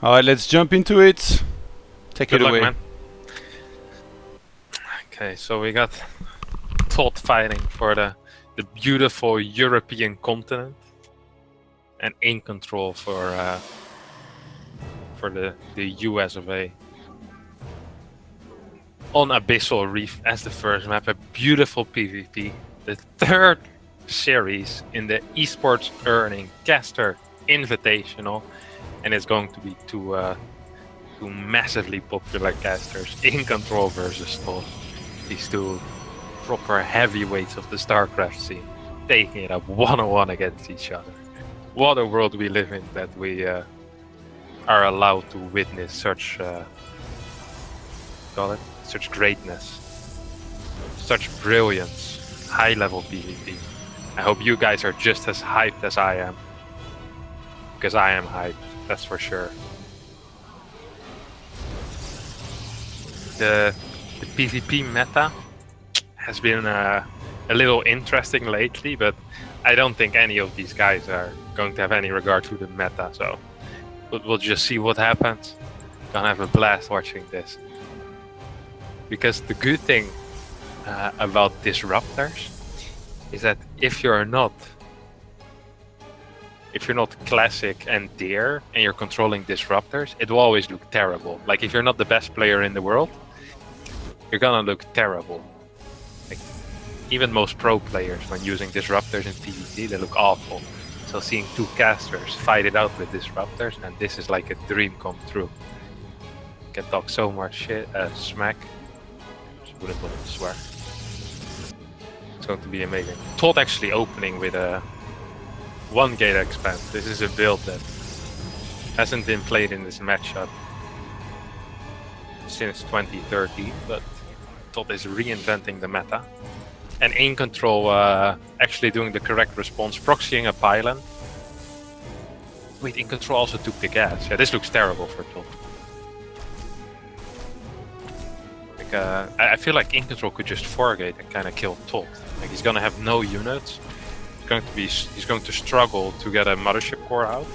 Alright, let's jump into it. Take Good it luck, away. man. Okay, so we got ToD fighting for the beautiful European continent, and iNcontroL for the US of A. On Abyssal Reef as the first map, a beautiful PvP, the third series in the EsportsEarnings caster Invitational, and it's going to be two massively popular casters, iNcontroL versus ToD. These two proper heavyweights of the StarCraft scene, taking it up one-on-one against each other. What a world we live in that we are allowed to witness such such greatness, such brilliance, high-level PvP. I hope you guys are just as hyped as I am, because I am hyped, that's for sure. The PvP meta has been a little interesting lately, but I don't think any of these guys are going to have any regard to the meta, so we'll just see what happens. Gonna have a blast watching this. Because the good thing about disruptors is that if you're not classic and dear and you're controlling disruptors, it will always look terrible. Like if you're not the best player in the world, you're gonna look terrible. Like, even most pro players, when using disruptors in PvP, they look awful. So seeing two casters fight it out with disruptors, and this is like a dream come true. Can talk so much shit, smack. Just wouldn't want to swear. It's going to be amazing. ToD actually opening with a 1 gate expand. This is a build that hasn't been played in this matchup since 2013, but ToD is reinventing the meta. And iNcontroL actually doing the correct response, proxying a pylon. Wait, iNcontroL also took the gas. Yeah, this looks terrible for ToD. Like, I feel like iNcontroL could just 4-gate and kind of kill ToD. Like, he's gonna have no units. He's going to struggle to get a mothership core out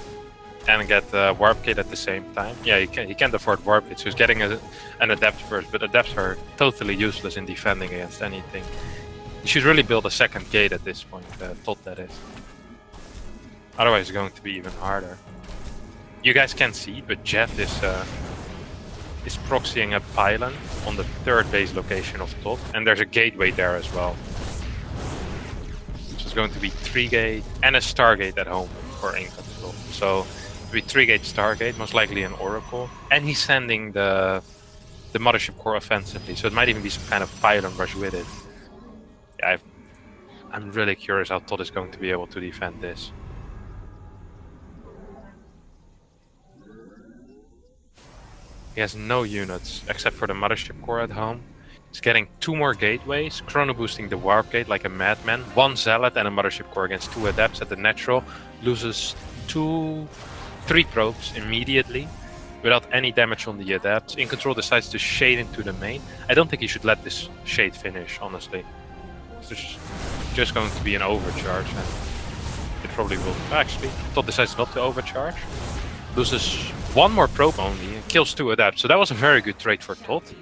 and get warp gate at the same time. Yeah, he can't afford warp gate, so he's getting an adept first, but adepts are totally useless in defending against anything. You should really build a second gate at this point, ToD that is. Otherwise it's going to be even harder. You guys can't see, but Jeff is proxying a pylon on the 3rd base location of ToD, and there's a gateway there as well. So it's going to be 3-gate and a Stargate at home for iNcontroL. So it'll be 3-gate Stargate, most likely an Oracle, and he's sending the mothership core offensively, so it might even be some kind of pylon rush with it. Yeah, I'm really curious how ToD is going to be able to defend this. He has no units except for the mothership core at home. He's getting 2 more gateways, chrono boosting the warp gate like a madman. 1 zealot and a mothership core against 2 adepts at the natural. Loses 3 probes immediately without any damage on the adepts. iNcontroL decides to shade into the main. I don't think he should let this shade finish, honestly. It's just going to be an overcharge, and it probably will. Actually, ToD decides not to overcharge. Loses 1 more probe only and kills 2 adepts. So that was a very good trade for ToD.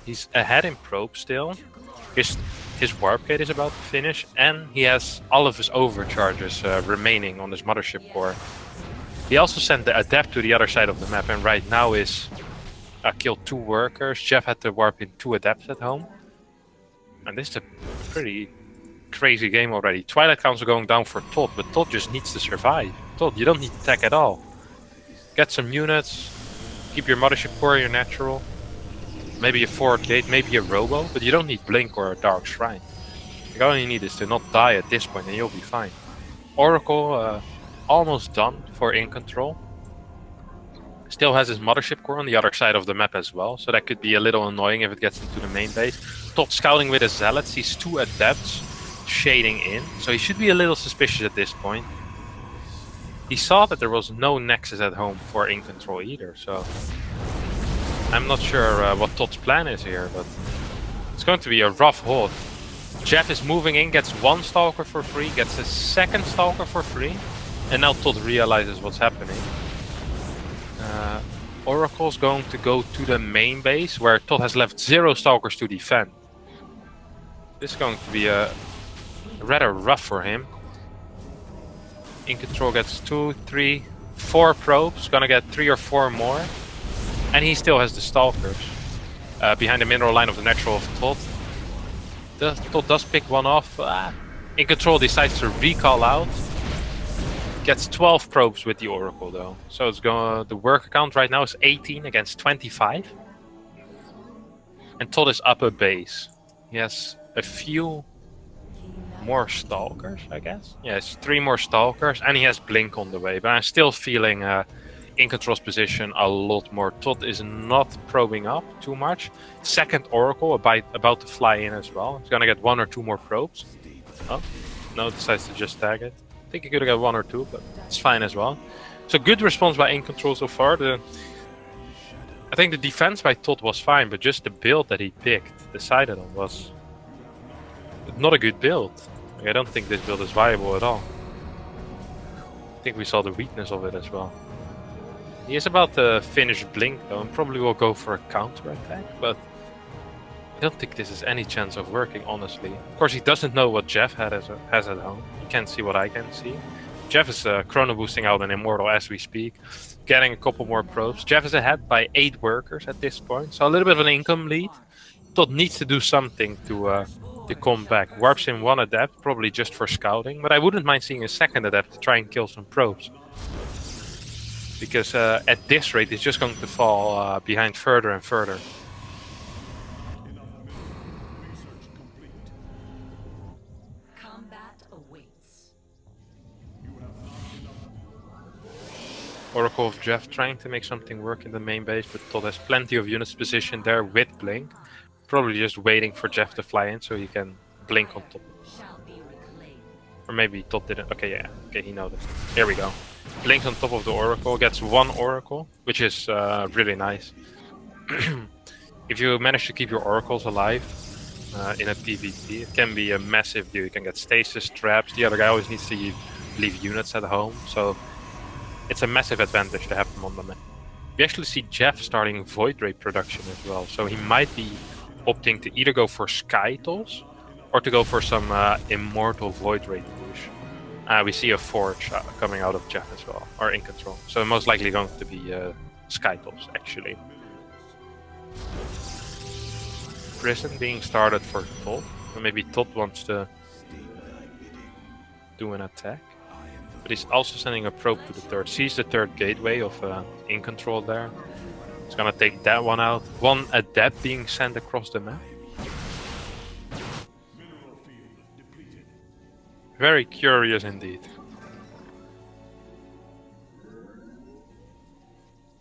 He's ahead in probe still. His warp gate is about to finish, and he has all of his overcharges remaining on his mothership core. He also sent the adept to the other side of the map, and right now is killed 2 workers. Jeff had to warp in 2 adepts at home. And this is a pretty crazy game already. Twilight Council going down for ToD, but ToD just needs to survive. ToD, you don't need to tech at all. Get some units, keep your mothership core, your natural. Maybe a 4th gate, maybe a robo, but you don't need Blink or a Dark Shrine. All you need is to not die at this point and you'll be fine. Oracle almost done for iNcontroL. Still has his mothership core on the other side of the map as well, so that could be a little annoying if it gets into the main base. ToD scouting with his zealots, sees 2 adepts shading in, so he should be a little suspicious at this point. He saw that there was no nexus at home for iNcontroL either, so I'm not sure what ToD's plan is here, but it's going to be a rough hold. Jeff is moving in, gets 1 Stalker for free, gets a 2nd Stalker for free. And now ToD realizes what's happening. Oracle's going to go to the main base, where ToD has left 0 Stalkers to defend. This is going to be rather rough for him. iNcontroL gets 2, 3, 4 probes, gonna get 3 or 4 more. And he still has the Stalkers behind the mineral line of the natural of ToD. ToD does pick one off. iNcontroL decides to recall out. Gets 12 probes with the Oracle though. So it's going. The worker count right now is 18 against 25. And ToD is up a base. He has a few more Stalkers, I guess. Yes, 3 more Stalkers, and he has Blink on the way. But I'm still feeling iNcontrol's position a lot more. ToD is not probing up too much. Second Oracle about to fly in as well. He's gonna get 1 or 2 more probes. Oh, no, decides to just tag it. I think he could have got 1 or 2, but it's fine as well. So good response by iNcontroL so far. I think the defense by ToD was fine, but just the build that he picked, decided on, was not a good build. Like, I don't think this build is viable at all. I think we saw the weakness of it as well. He is about to finish Blink though, and probably will go for a counter attack, but I don't think this is any chance of working, honestly. Of course, he doesn't know what Jeff has at home. He can't see what I can see. Jeff is chrono boosting out an Immortal as we speak, getting a couple more probes. Jeff is ahead by 8 workers at this point, so a little bit of an income lead. ToD needs to do something to come back. Warps in 1 adept, probably just for scouting, but I wouldn't mind seeing a 2nd adept to try and kill some probes. Because at this rate, it's just going to fall behind further and further. Oracle of Jeff trying to make something work in the main base, but ToD has plenty of units positioned there with Blink. Probably just waiting for Jeff to fly in so he can Blink on top. Or maybe ToD didn't. Okay, yeah. Okay, he noticed. Here we go. Blink on top of the Oracle, gets 1 Oracle, which is really nice. If you manage to keep your Oracles alive in a PvP, it can be a massive deal. You can get stasis traps. The other guy always needs to leave units at home, so it's a massive advantage to have them on the map. We actually see Jeff starting Void Ray production as well, so he might be opting to either go for Skytles or to go for some Immortal Void Ray push. We see a Forge coming out of Jeff as well, or iNcontroL. So most likely going to be Skytles, actually. Prison being started for ToD, so maybe ToD wants to do an attack. But he's also sending a probe to the 3rd. Sees the 3rd gateway of iNcontroL there. He's gonna take that one out. 1 adept being sent across the map. Very curious indeed.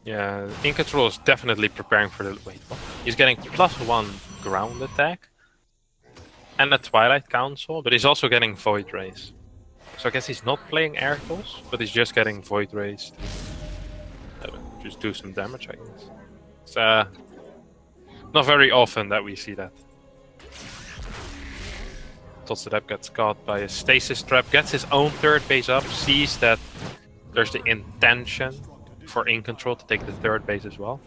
Yeah, iNcontroL is definitely preparing for the... Wait, what? He's getting +1 ground attack. And a Twilight Council, but he's also getting Void Rays. So I guess he's not playing Air Tools, but he's just getting Void Rays to just do some damage, I guess. It's not very often that we see that. ToD Adept gets caught by a stasis trap, gets his own 3rd base up, sees that there's the intention for iNcontroL to take the 3rd base as well.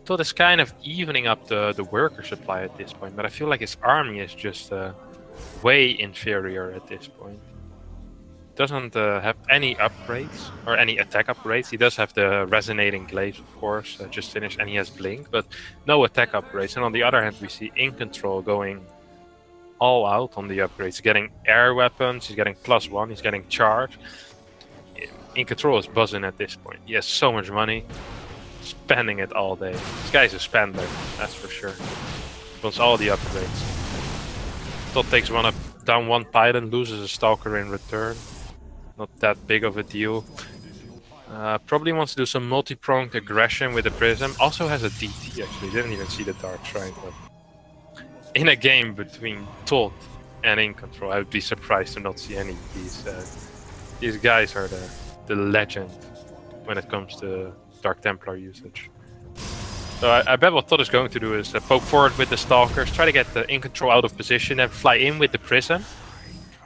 ToD is kind of evening up the worker supply at this point, but I feel like his army is just way inferior at this point. Doesn't have any upgrades or any attack upgrades. He does have the resonating glaives, of course, just finished, and he has Blink, but no attack upgrades. And on the other hand, we see iNcontroL going all out on the upgrades. He's getting air weapons, he's getting +1, he's getting charge. iNcontroL is buzzing at this point. He has so much money, spending it all day. This guy's a spender, that's for sure. He wants all the upgrades. ToD takes one up, down 1 Titan, loses a Stalker in return. Not that big of a deal. Probably wants to do some multi-pronged aggression with the Prism. Also has a DT actually, didn't even see the Dark Shrine. But in a game between ToD and iNcontroL, I would be surprised to not see any of these. These guys are the legend when it comes to Dark Templar usage. So I bet what ToD is going to do is poke forward with the Stalkers, try to get the iNcontroL out of position and fly in with the Prism.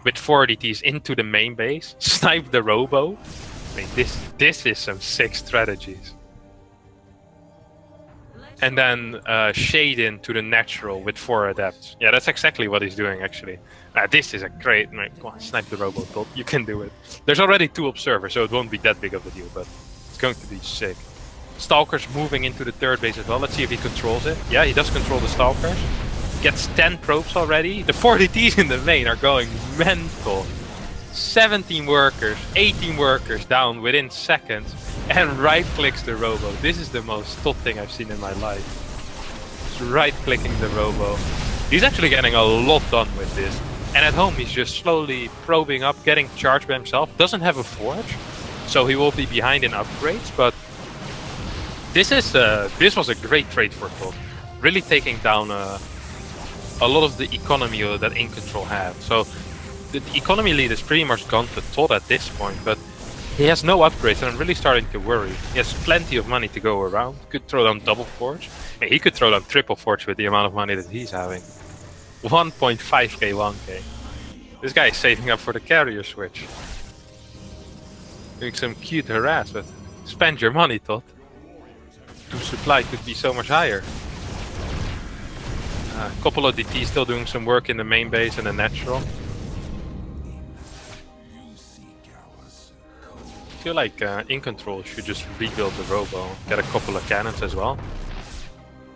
with 4 DTs into the main base, snipe the Robo. I mean, this is some sick strategies. And then shade into the natural with 4 adepts. Yeah, that's exactly what he's doing, actually. This is a great... Come on, snipe the Robo, ToD. You can do it. There's already 2 observers, so it won't be that big of a deal, but it's going to be sick. Stalker's moving into the 3rd base as well. Let's see if he controls it. Yeah, he does control the Stalkers. Gets 10 probes already. The 4 DTs in the main are going mental. 17 workers, 18 workers down within seconds, and right-clicks the Robo. This is the most ToD thing I've seen in my life. Just right-clicking the Robo. He's actually getting a lot done with this. And at home, he's just slowly probing up, getting charged by himself. Doesn't have a forge, so he will be behind in upgrades, but this was a great trade for ToD. Really taking down a lot of the economy that iNcontroL had. So the economy lead is pretty much gone to ToD at this point, but he has no upgrades, and I'm really starting to worry. He has plenty of money to go around. Could throw down double forge. Yeah, he could throw down triple forge with the amount of money that he's having. 1.5k, 1k. This guy is saving up for the carrier switch. Doing some cute harass, but spend your money, ToD. To supply could be so much higher. A couple of DTs still doing some work in the main base and the natural. I feel like iNcontroL should just rebuild the Robo, get a couple of cannons as well.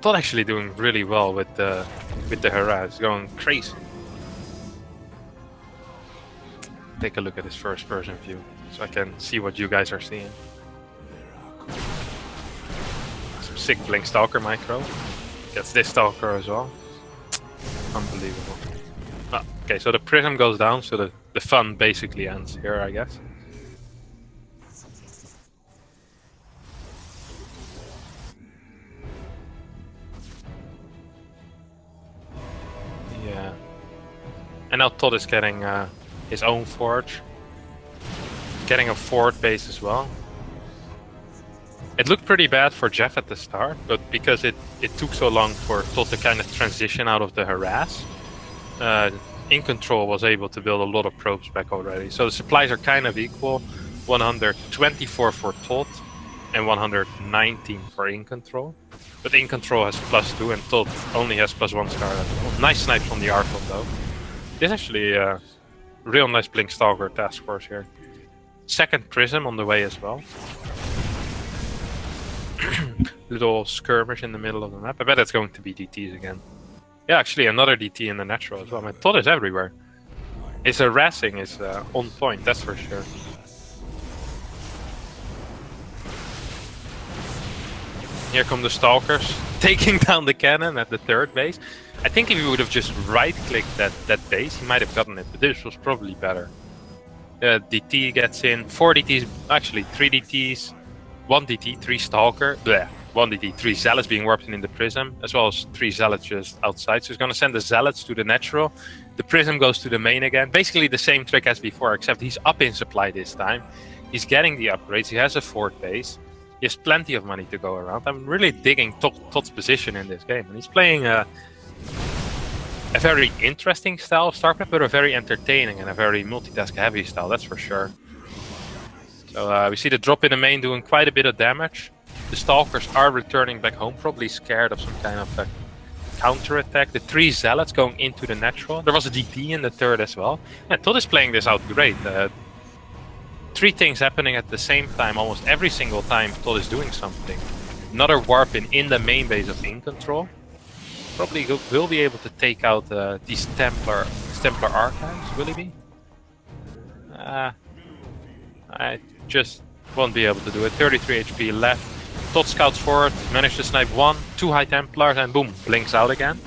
ToD actually doing really well with the harass, going crazy. Take a look at his first person view, so I can see what you guys are seeing. Some sick Blink Stalker micro. Gets this Stalker as well. Unbelievable. Oh, okay, so the Prism goes down, so the fun basically ends here, I guess. Yeah. And now ToD is getting his own forge. Getting a forward base as well. It looked pretty bad for Jeff at the start, but because it took so long for ToD to kind of transition out of the harass, iNcontroL was able to build a lot of probes back already. So the supplies are kind of equal. 124 for ToD and 119 for iNcontroL. But iNcontroL has +2 and ToD only has +1 star. Nice snipe from the Archon though. This is actually a real nice Blink Stalker task force here. Second Prism on the way as well. Little skirmish in the middle of the map. I bet it's going to be DTs again. Yeah, actually another DT in the natural as well. My ToD is everywhere. His harassing is on point, that's for sure. Here come the Stalkers, taking down the cannon at the 3rd base. I think if he would have just right-clicked that base, he might have gotten it, but this was probably better. DT gets in, 4 DTs, actually 3 DTs, 1 DT, 3 Stalker, bleh, 1 DT, 3 Zealots being warped in the Prism, as well as 3 Zealots just outside. So he's going to send the Zealots to the natural. The Prism goes to the main again. Basically the same trick as before, except he's up in supply this time. He's getting the upgrades, he has a 4th base. He has plenty of money to go around. I'm really digging ToD's position in this game. And he's playing a very interesting style of StarCraft, but a very entertaining and a very multitask-heavy style, that's for sure. So we see the drop in the main doing quite a bit of damage. The Stalkers are returning back home, probably scared of some kind of counter-attack. The 3 Zealots going into the natural. There was a DT in the 3rd as well. Yeah, ToD is playing this out great. 3 things happening at the same time, almost every single time ToD is doing something. Another warp in the main base of iNcontroL. Probably will be able to take out these Templar Archives, will he be? I just won't be able to do it. 33 HP left. ToD scouts forward, managed to snipe 1, 2 High Templars, and boom, blinks out again.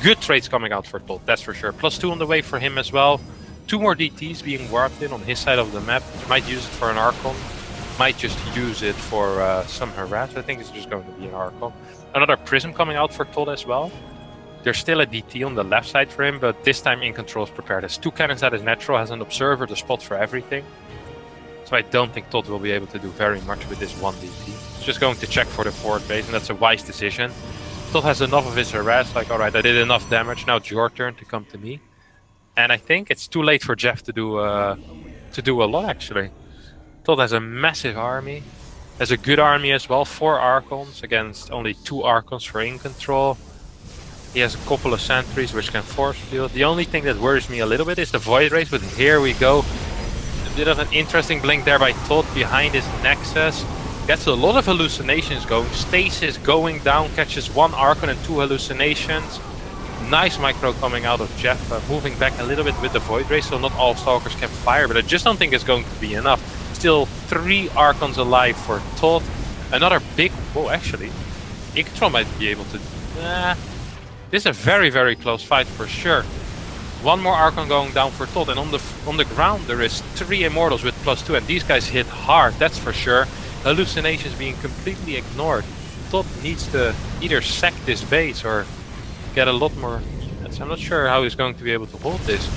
Good trades coming out for ToD, that's for sure. +2 on the way for him as well. 2 more DTs being warped in on his side of the map. Might use it for an Archon. Might just use it for some harass. I think it's just going to be an Archon. Another Prism coming out for ToD as well. There's still a DT on the left side for him, but this time iNcontroL is prepared. Has 2 cannons at his natural, has an observer to spot for everything. So I don't think ToD will be able to do very much with this 1 DT. He's just going to check for the 4th base, and that's a wise decision. ToD has enough of his harass, like, alright, I did enough damage, now it's your turn to come to me. And I think it's too late for Jeff to do a lot actually. ToD has a massive army. Has a good army as well, 4 Archons against only 2 Archons for iNcontroL. He has a couple of sentries which can force field. The only thing that worries me a little bit is the Void Race, but here we go. A bit of an interesting blink there by ToD behind his Nexus. Gets a lot of hallucinations going. Stasis going down, catches 1 Archon and 2 hallucinations. Nice micro coming out of Jeff, moving back a little bit with the Void Race, so not all Stalkers can fire, but I just don't think it's going to be enough. Still 3 Archons alive for ToD. Another big... Oh, actually, iNcontroL might be able to... this is a very, very close fight for sure. 1 more Archon going down for ToD, and on the ground there is 3 Immortals with +2, and these guys hit hard, that's for sure. Hallucinations being completely ignored. ToD needs to either sack this base or get a lot more units. I'm not sure how he's going to be able to hold this.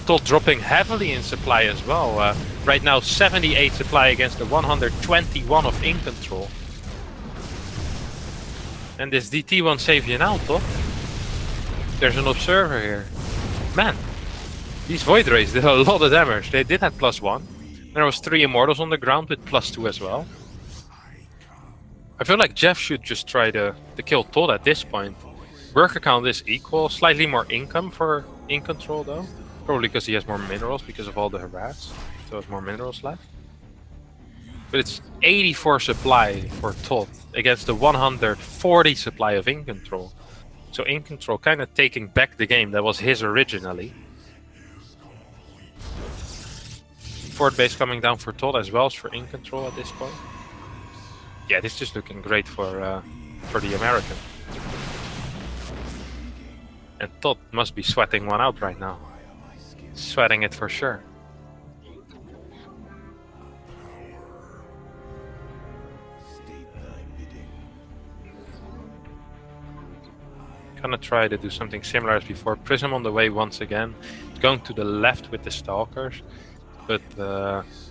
ToD dropping heavily in supply as well. Right now 78 supply against the 121 of iNcontroL. And this DT won't save you now, ToD. There's an observer here. Man, these Void Rays did a lot of damage. They did have +1. There was 3 Immortals on the ground with +2 as well. I feel like Jeff should just try to kill ToD at this point. Worker count is equal, slightly more income for iNcontroL though. Probably because he has more minerals because of all the harass. So has more minerals left. But it's 84 supply for ToD against the 140 supply of iNcontroL. So iNcontroL kind of taking back the game that was his originally. Fort base coming down for ToD as well as for iNcontroL at this point. Yeah, this is just looking great for the American. And ToD must be sweating one out right now. Sweating it for sure. Gonna try to do something similar as before. Prism on the way once again. It's going to the left with the Stalkers. But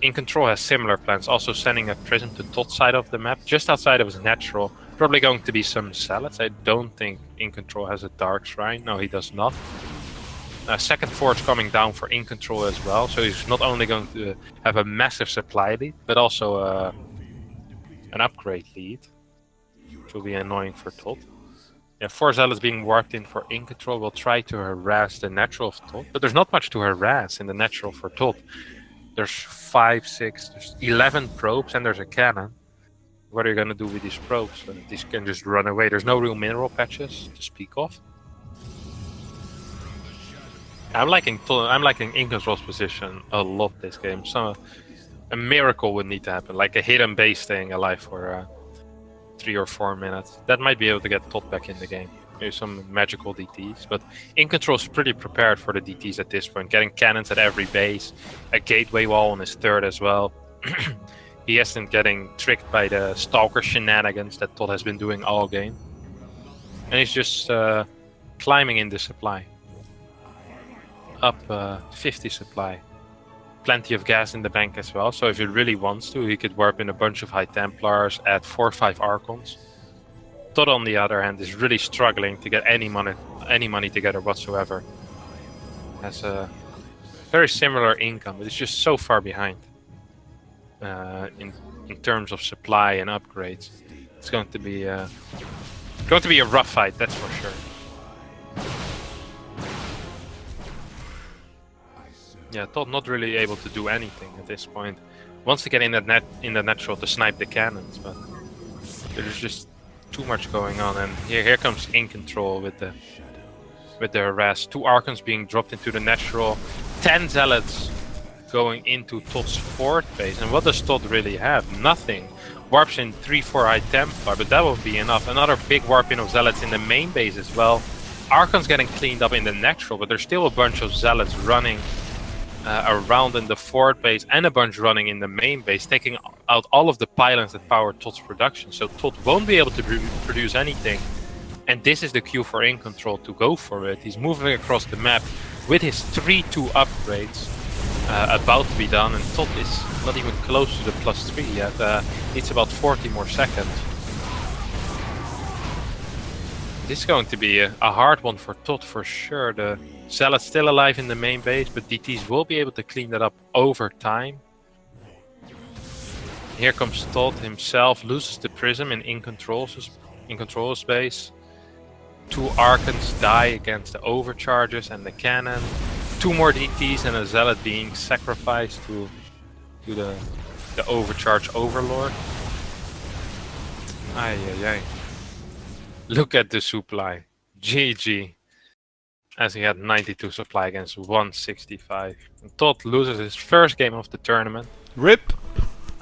iNcontroL has similar plans, also sending a Prism to ToD side of the map, just outside of his natural. Probably going to be some Zealots. I don't think iNcontroL has a Dark Shrine. No, he does not. Second Forge coming down for iNcontroL as well, so he's not only going to have a massive supply lead, but also an upgrade lead, which will be annoying for ToD. Yeah, 4 Zealots being warped in for iNcontroL will try to harass the natural of ToD, but there's not much to harass in the natural for ToD. There's 5, 6, there's 11 probes, and there's a cannon. What are you going to do with these probes? These can just run away. There's no real mineral patches to speak of. I'm liking iNcontrol's position a lot this game. So a miracle would need to happen, like a hidden base staying alive for 3 or 4 minutes. That might be able to get ToD back in the game. Maybe some magical DTs, but iNcontrol's pretty prepared for the DTs at this point. Getting cannons at every base, a gateway wall on his third as well. He isn't getting tricked by the Stalker shenanigans that ToD has been doing all game. And he's just climbing in the supply. Up 50 supply. Plenty of gas in the bank as well, so if he really wants to, he could warp in a bunch of High Templars, add 4 or 5 Archons. ToD, on the other hand, is really struggling to get any money together whatsoever. Has a very similar income, but it's just so far behind in terms of supply and upgrades. It's going to be a rough fight, that's for sure. Yeah, ToD not really able to do anything at this point. Wants to get in the natural to snipe the cannons, but there's just too much going on. And here comes iNcontroL with the harass. 2 Archons being dropped into the natural. 10 Zealots going into ToD's fourth base. And what does ToD really have? Nothing. Warps in 3-4 High Templar, but that won't be enough. Another big warp in of Zealots in the main base as well. Archons getting cleaned up in the natural, but there's still a bunch of Zealots running around in the fourth base and a bunch running in the main base, taking out all of the pylons that power ToD's production. So ToD won't be able to produce anything. And this is the cue for iNcontroL to go for it. He's moving across the map with his 3-2 upgrades about to be done. And ToD is not even close to the +3 yet. It's about 40 more seconds. This is going to be a hard one for ToD for sure. The Zealot's still alive in the main base, but DTs will be able to clean that up over time. Here comes ToD himself, loses the Prism in iNcontrol's base. 2 Archons die against the overcharges and the cannon. 2 more DTs and a Zealot being sacrificed to the overcharge overlord. Ay. Look at the supply. GG. As he had 92 supply against 165. And ToD loses his first game of the tournament. RIP!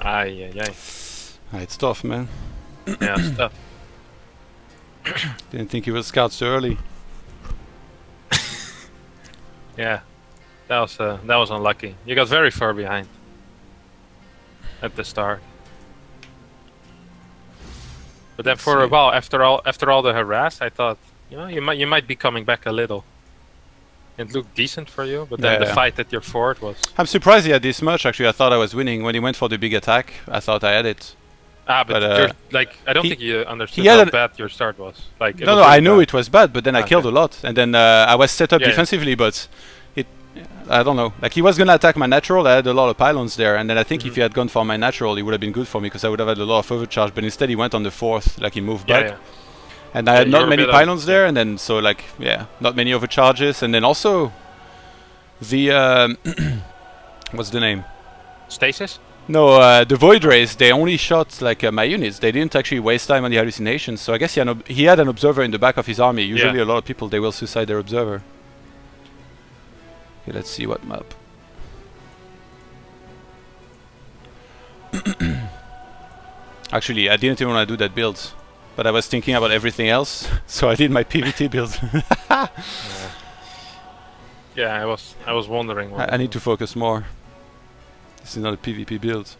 Ay. It's tough, man. Yeah, it's tough. Didn't think he would scout so early. Yeah, that was unlucky. You got very far behind at the start. But then for a while, after all the harass, I thought, you might be coming back a little. It looked decent for you, but then the fight at your fort was... I'm surprised he had this much, actually. I thought I was winning. When he went for the big attack, I thought I had it. But I don't think you understood how bad your start was. Like, no, I knew it was bad, but then I killed a lot. And then I was set up defensively, but I don't know. Like, he was going to attack my natural, I had a lot of pylons there, and then I think if he had gone for my natural, it would have been good for me, because I would have had a lot of overcharge, but instead he went on the 4th, like he moved back. And I had not many pylons there, and then so like, not many overcharges, and then also the what's the name? Stasis? No, the Void Rays, they only shot like my units. They didn't actually waste time on the hallucinations, so I guess he had an observer in the back of his army. Usually a lot of people, they will suicide their observer. Okay, let's see what map. Actually, I didn't even want to do that build. But I was thinking about everything else, so I did my PvT build. Yeah, I was wondering. I need to focus more. This is not a PvP build.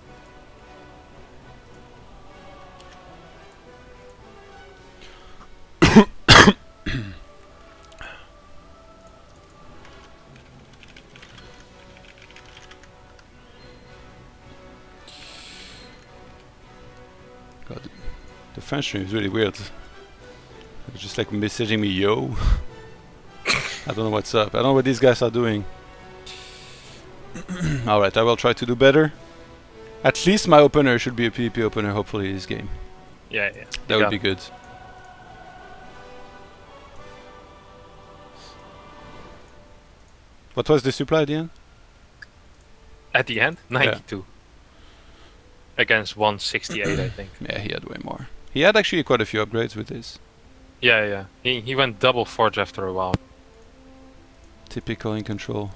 God. The French stream is really weird. It's just like messaging me, yo. I don't know what's up. I don't know what these guys are doing. Alright, I will try to do better. At least my opener should be a PvP opener, hopefully, this game. Yeah. That would be good. What was the supply at the end? At the end? 92. Against 168, I think. Yeah, he had way more. He had actually quite a few upgrades with this. Yeah. He went double forge after a while. Typical iNcontroL.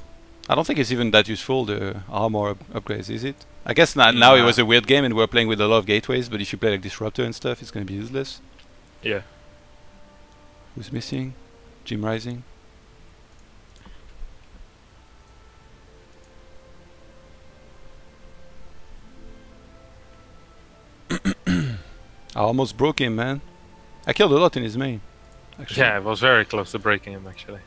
I don't think it's even that useful, the armor upgrades, is it? I guess now it was a weird game and we're playing with a lot of gateways, but if you play like Disruptor and stuff, it's gonna be useless. Yeah. Who's missing? Jim Rising. I almost broke him, man. I killed a lot in his main. Actually. Yeah, I was very close to breaking him, actually.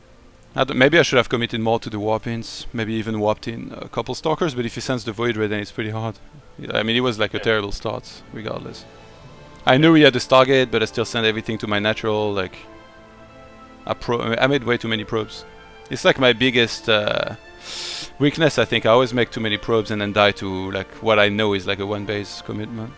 Maybe I should have committed more to the warp-ins. Maybe even warped in a couple stalkers, but if he sends the Void Ray, then it's pretty hard. I mean, it was like a terrible start, regardless. I knew he had the Stargate, but I still sent everything to my natural, like... I made way too many probes. It's like my biggest weakness, I think. I always make too many probes and then die to like what I know is like a one-base commitment.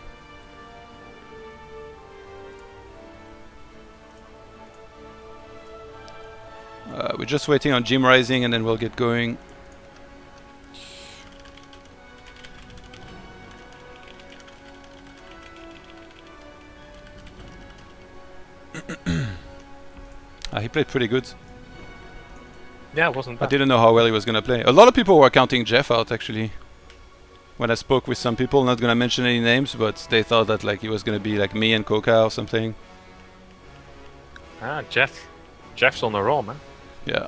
We're just waiting on Jim Rising and then we'll get going. He played pretty good. Yeah, it wasn't bad. I didn't know how well he was gonna play. A lot of people were counting Jeff out actually. When I spoke with some people, not gonna mention any names, but they thought that like he was gonna be like me and Coca or something. Jeff's on the roll, man. Yeah.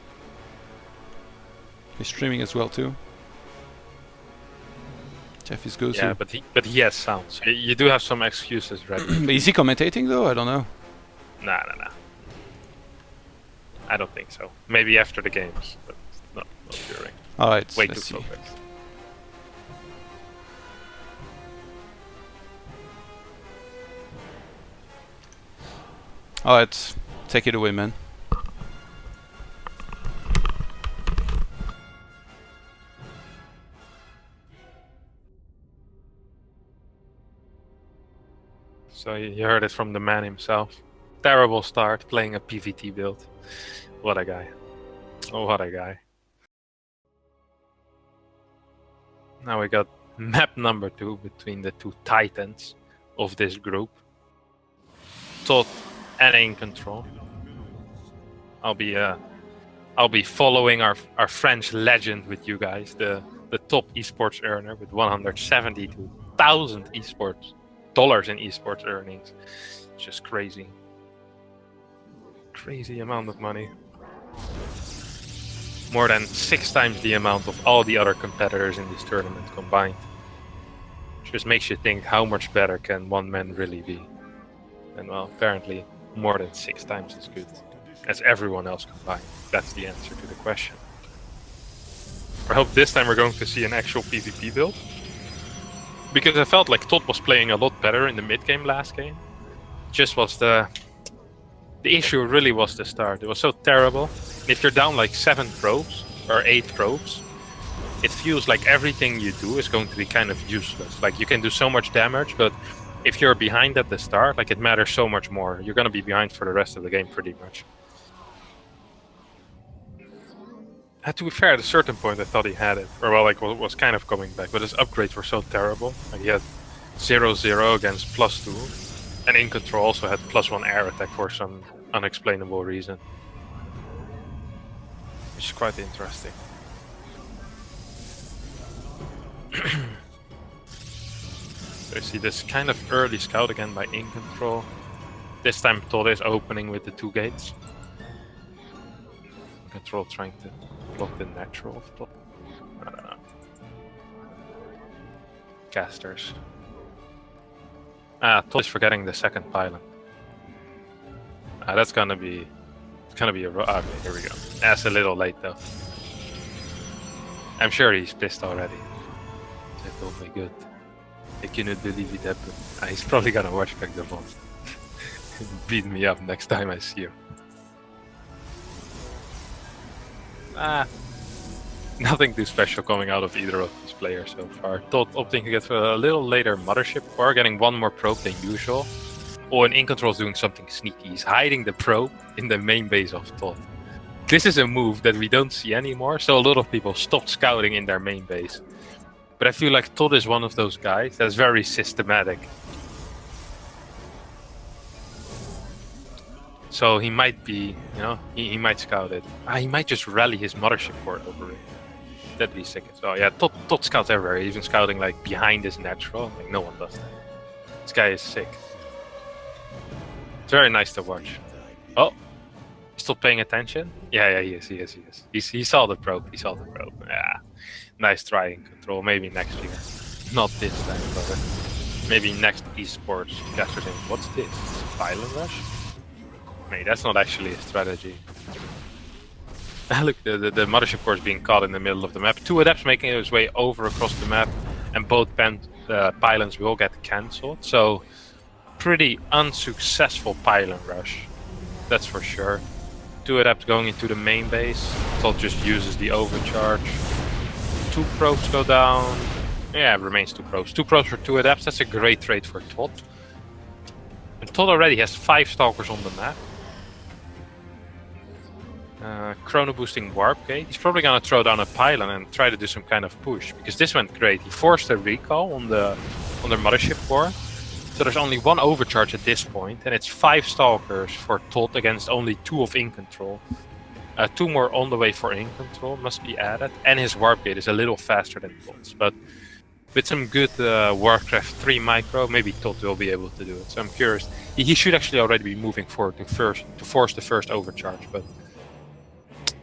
He's streaming as well too. Jeff is good. Yeah, but he has sound. So you do have some excuses, right? Is he commentating though? I don't know. Nah. I don't think so. Maybe after the games, but not during. Alright, way too let's see. focused. Alright, Take it away, man. So you heard it from the man himself. Terrible start playing a PvT build. What a guy. Oh, what a guy. Now we got map number 2 between the two titans of this group. ToD and iNcontroL. I'll be following our French legend with you guys, the top esports earner with 172,000 dollars in esports earnings. It's just crazy. Crazy amount of money. More than 6 times the amount of all the other competitors in this tournament combined. Just makes you think, how much better can one man really be? And well, apparently more than 6 times as good as everyone else combined. That's the answer to the question. I hope this time we're going to see an actual PvP build. Because I felt like ToD was playing a lot better in the mid game last game. Just was the issue really was the start. It was so terrible. If you're down like 7 probes or 8 probes, it feels like everything you do is going to be kind of useless. Like you can do so much damage, but if you're behind at the start, like it matters so much more. You're going to be behind for the rest of the game pretty much. To be fair, at a certain point I thought he had it, or well, like was kind of coming back, but his upgrades were so terrible. Like he had 0-0 against +2, and iNcontroL also had +1 air attack for some unexplainable reason. Which is quite interesting. So you see this kind of early scout again by iNcontroL. This time ToD is opening with the 2 gates. iNcontroL trying to block the natural of ToD. Casters. ToD is forgetting the second pylon. That's gonna be... It's gonna be a... Okay, here we go. That's a little late though. I'm sure he's pissed already. Oh my god. I cannot believe it happened. He's probably gonna watch back the VOD. Beat me up next time I see him. Nothing too special coming out of either of these players so far. ToD opting to get a little later mothership core, getting 1 more probe than usual. Oh, and iNcontroL is doing something sneaky. He's hiding the probe in the main base of ToD. This is a move that we don't see anymore, so a lot of people stopped scouting in their main base. But I feel like ToD is one of those guys that's very systematic. So he might be, you know, he might scout it. He might just rally his mothership core over it. That'd be sick. So yeah, ToD scouts everywhere. Even scouting like behind his natural. Like no one does that. This guy is sick. It's very nice to watch. Oh, he's still paying attention? Yeah, he is. He saw the probe. Yeah, nice try iNcontroL. Maybe next year. Not this time, but maybe next esports. What's this? Pylon rush? Mate, that's not actually a strategy. Look, the mothership core is being caught in the middle of the map. 2 adepts making his way over across the map, and both pylons will get cancelled. So, pretty unsuccessful pylon rush. That's for sure. 2 adepts going into the main base. ToD just uses the overcharge. 2 probes go down. Yeah, it remains 2 probes. 2 probes for 2 adepts. That's a great trade for ToD. And ToD already has 5 stalkers on the map. Chrono boosting warp gate. He's probably gonna throw down a pylon and try to do some kind of push, because this went great. He forced a recall on the mothership core, so there's only 1 overcharge at this point, and it's 5 stalkers for ToD against only 2 of iNcontroL. 2 more on the way for iNcontroL must be added, and his warp gate is a little faster than ToD's, but with some good Warcraft 3 micro, maybe ToD will be able to do it. So I'm curious. He should actually already be moving forward to force the first overcharge, but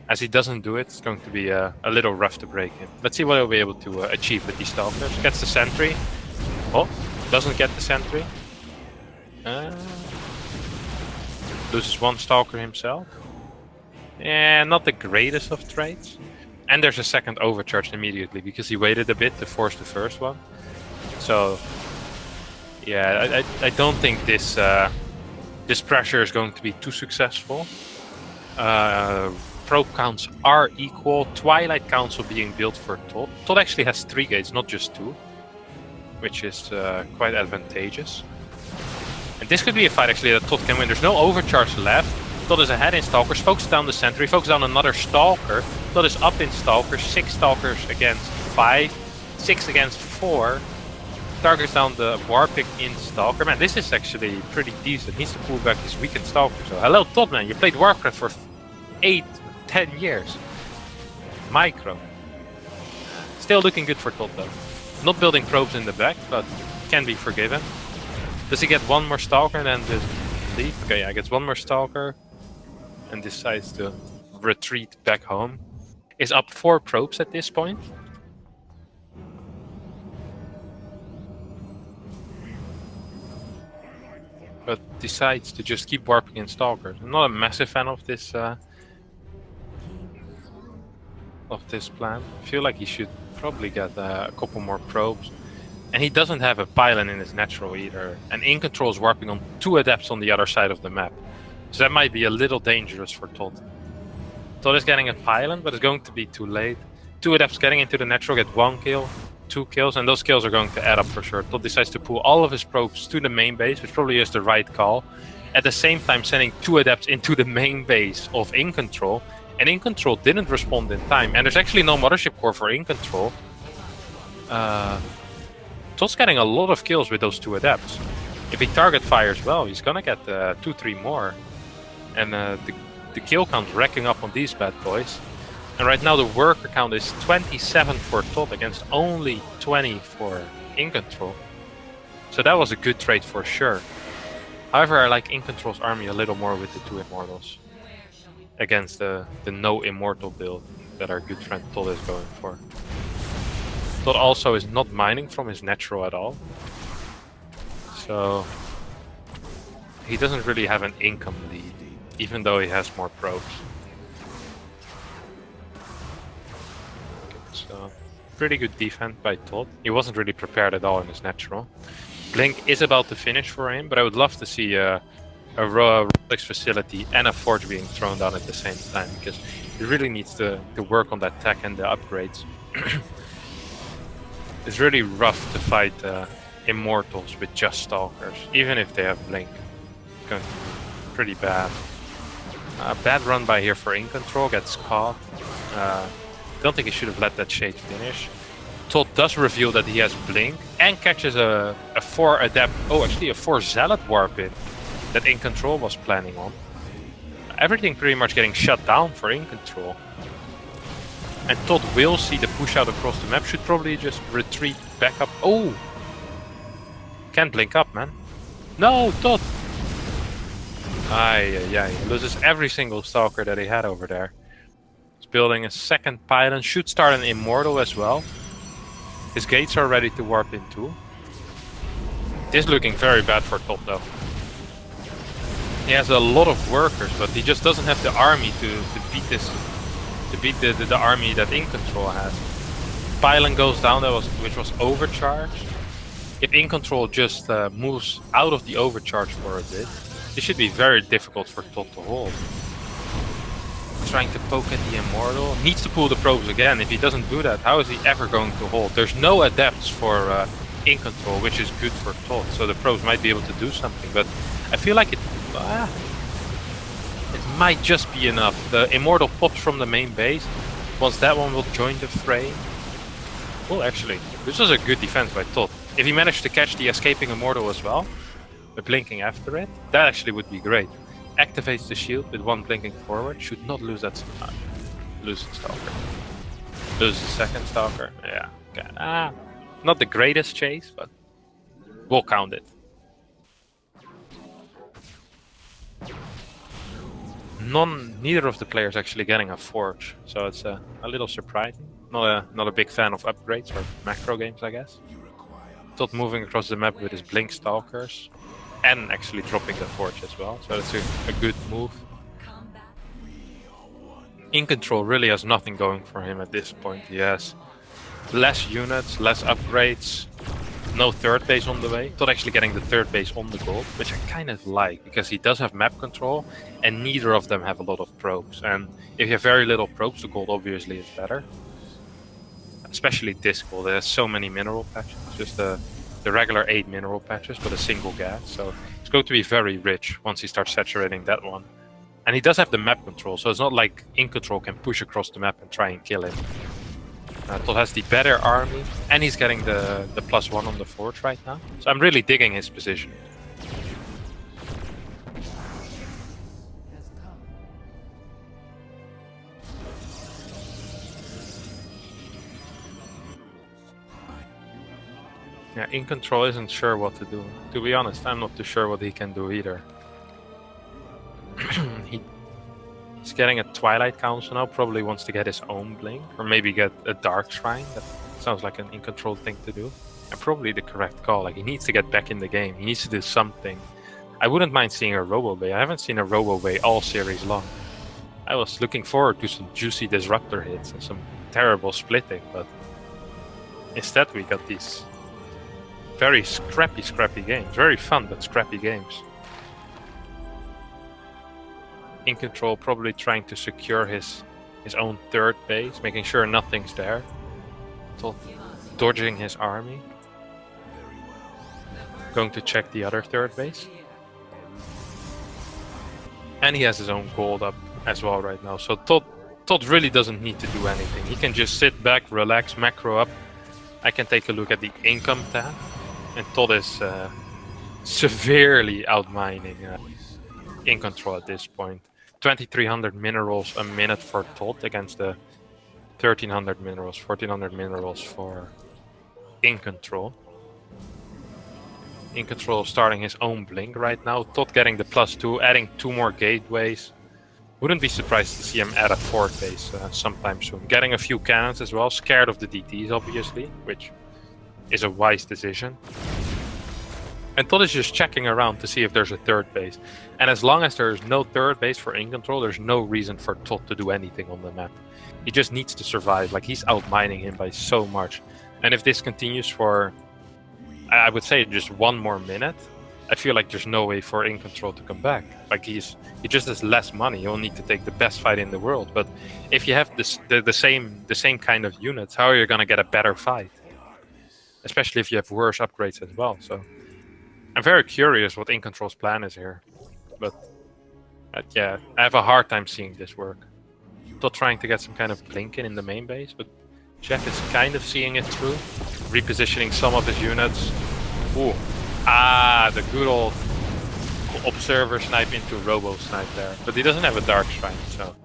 as he doesn't do it, it's going to be a little rough to break in. Let's see what he'll be able to achieve with these stalkers. Gets the sentry. Oh, doesn't get the sentry. Loses 1 stalker himself. Yeah, not the greatest of trades. And there's a second overcharge immediately, because he waited a bit to force the first one. So, yeah, I don't think this This pressure is going to be too successful. Probe counts are equal. Twilight Council being built for ToD. ToD actually has 3 gates, not just 2, which is quite advantageous. And this could be a fight actually that ToD can win. There's no overcharge left. ToD is ahead in Stalkers, focus down the Sentry, focus down another Stalker. ToD is up in Stalkers, 6 Stalkers against 5, 6 against 4. Targets down the Warpick in Stalker. Man, this is actually pretty decent. Needs to pull back his weakened Stalker. So hello ToD, man, you played Warcraft for 8, 10 years. Micro. Still looking good for ToD though. Not building probes in the back, but can be forgiven. Does he get one more Stalker and then just leave? Okay, yeah, gets one more Stalker and decides to retreat back home. Is up 4 probes at this point. But decides to just keep warping in Stalkers. I'm not a massive fan of this plan. I feel like he should probably get a couple more probes. And he doesn't have a pylon in his natural either. And iNcontroL is warping on 2 adepts on the other side of the map. So that might be a little dangerous for ToD. ToD is getting a pylon, but it's going to be too late. 2 adepts getting into the natural get 1 kill, 2 kills, and those kills are going to add up for sure. ToD decides to pull all of his probes to the main base, which probably is the right call. At the same time sending 2 adepts into the main base of iNcontroL. And iNcontroL didn't respond in time. And there's actually no mothership core for iNcontroL. ToD's getting a lot of kills with those 2 adepts. If he target fires well, he's gonna get 2-3 more. And the kill count racking up on these bad boys. And right now the worker count is 27 for ToD against only 20 for iNcontroL. So that was a good trade for sure. However, I like iNcontrol's army a little more with the 2 Immortals. Against the no Immortal build that our good friend ToD is going for. ToD also is not mining from his natural at all. So he doesn't really have an income lead, even though he has more probes. Okay, so pretty good defense by ToD. He wasn't really prepared at all in his natural. Blink is about to finish for him, but I would love to see a Rolex facility and a forge being thrown down at the same time, because he really needs to work on that tech and the upgrades. It's really rough to fight Immortals with just Stalkers, even if they have Blink. It's going to be pretty bad. Bad run by here for iNcontroL, gets caught. Don't think he should have let that Shade finish. ToD does reveal that he has Blink and catches a 4 Adept, oh actually a 4 Zealot Warp in that iNcontroL was planning on. Everything pretty much getting shut down for iNcontroL. And ToD will see the push out across the map, should probably just retreat back up. Oh! Can't blink up, man. No, ToD! He loses every single Stalker that he had over there. He's building a second pylon, should start an Immortal as well. His gates are ready to warp in too. This is looking very bad for ToD though. He has a lot of workers, but he just doesn't have the army to beat this. To beat the army that iNcontroL has. Pylon goes down, which was overcharged. If iNcontroL just moves out of the overcharge for a bit, this should be very difficult for ToD to hold. Trying to poke at the Immortal. Needs to pull the probes again. If he doesn't do that, how is he ever going to hold? There's no adepts for iNcontroL, which is good for ToD, so the probes might be able to do something, but I feel like it might just be enough. The Immortal pops from the main base. Once that one will join the fray. Well, actually, this was a good defense by ToD. If he managed to catch the escaping Immortal as well, by blinking after it, that actually would be great. Activates the shield with 1 blinking forward. Should not lose that. Lose the Stalker. Lose the second Stalker. Yeah. Okay. Not the greatest chase, but we'll count it. Neither of the players actually getting a forge, so it's a little surprising. Not a big fan of upgrades or macro games, I guess. ToD moving across the map with his Blink Stalkers and actually dropping the forge as well, so that's a good move. iNcontroL really has nothing going for him at this point. He has less units, less upgrades, No third base on the way. ToD actually getting the third base on the gold, which I kind of like, because he does have map control, and neither of them have a lot of probes. And if you have very little probes, the gold obviously is better. Especially this gold, it has so many mineral patches, just the regular 8 mineral patches, but a single gas. So it's going to be very rich once he starts saturating that one. And he does have the map control, so it's not like iNcontroL can push across the map and try and kill him. ToD has the better army, and he's getting the +1 on the forge right now. So I'm really digging his position. Yeah, iNcontroL isn't sure what to do. To be honest, I'm not too sure what he can do either. He's getting a Twilight Council now, probably wants to get his own Blink, or maybe get a Dark Shrine. That sounds like an iNcontroL thing to do. And probably the correct call. Like, he needs to get back in the game. He needs to do something. I wouldn't mind seeing a Robo Bay. I haven't seen a Robo Bay all series long. I was looking forward to some juicy Disruptor hits and some terrible splitting, but instead we got these very scrappy games. Very fun, but scrappy games. iNcontroL probably trying to secure his own third base, making sure nothing's there. Dodging his army. Going to check the other third base. And he has his own gold up as well right now. So ToD really doesn't need to do anything. He can just sit back, relax, macro up. I can take a look at the income tab. And ToD is severely outmining iNcontroL at this point. 2300 minerals a minute for ToD against the 1300 minerals, 1400 minerals for iNcontroL. iNcontroL starting his own Blink right now. ToD getting the +2, adding 2 more gateways. Wouldn't be surprised to see him add a 4th base sometime soon. Getting a few cannons as well, scared of the DTs obviously, which is a wise decision. And ToD is just checking around to see if there's a third base. And as long as there's no third base for iNcontroL, there's no reason for ToD to do anything on the map. He just needs to survive. Like, he's outmining him by so much. And if this continues for, I would say, just 1 more minute, I feel like there's no way for iNcontroL to come back. Like, he just has less money. He'll need to take the best fight in the world. But if you have the same kind of units, how are you going to get a better fight? Especially if you have worse upgrades as well. So I'm very curious what iNcontrol's plan is here. But yeah, I have a hard time seeing this work. ToD trying to get some kind of blink in the main base, but Jeff is kind of seeing it through. Repositioning some of his units. Ooh. The good old observer snipe into robo snipe there. But he doesn't have a dark shrine, so